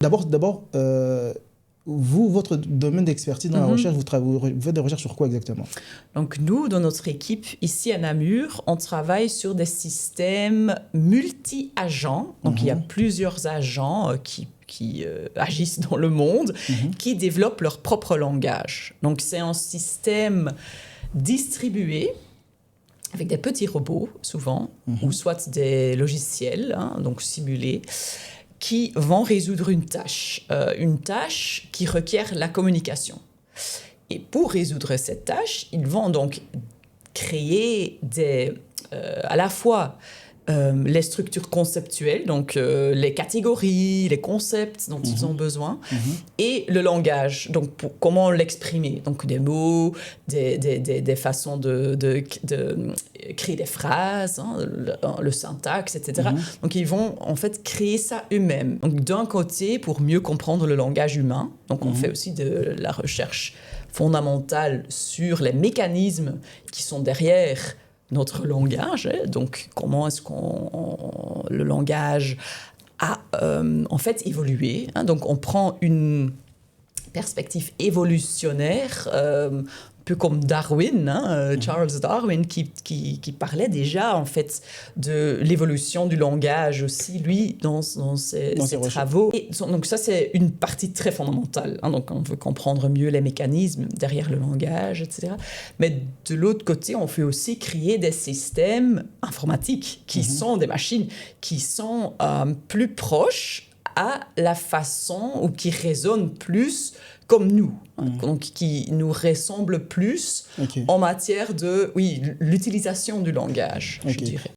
D'abord, vous, votre domaine d'expertise dans la recherche, vous faites des recherches sur quoi exactement? Donc nous, dans notre équipe, ici à Namur, on travaille sur des systèmes multi-agents. Donc il y a plusieurs agents qui agissent dans le monde, qui développent leur propre langage. Donc c'est un système distribué avec des petits robots, souvent, ou soit des logiciels, donc simulés, qui vont résoudre une tâche qui requiert la communication. Et pour résoudre cette tâche, ils vont donc créer à la fois les structures conceptuelles, donc les catégories, les concepts dont ils ont besoin, et le langage, donc comment l'exprimer, donc des mots, des façons de créer des phrases, le syntaxe, etc. Donc ils vont en fait créer ça eux-mêmes. Donc d'un côté, pour mieux comprendre le langage humain, donc on fait aussi de la recherche fondamentale sur les mécanismes qui sont derrière notre langage, donc comment est-ce qu'on le langage a en fait évolué. Donc on prend une perspective évolutionnaire, un peu comme Darwin, Charles Darwin, qui parlait déjà en fait de l'évolution du langage aussi, lui, dans ses travaux. Et donc ça, c'est une partie très fondamentale. Donc on veut comprendre mieux les mécanismes derrière le langage, etc. Mais de l'autre côté, on fait aussi créer des systèmes informatiques qui sont des machines qui sont plus proches à la façon ou qui résonnent plus comme nous, donc qui nous ressemblent plus en matière de l'utilisation du langage, je dirais.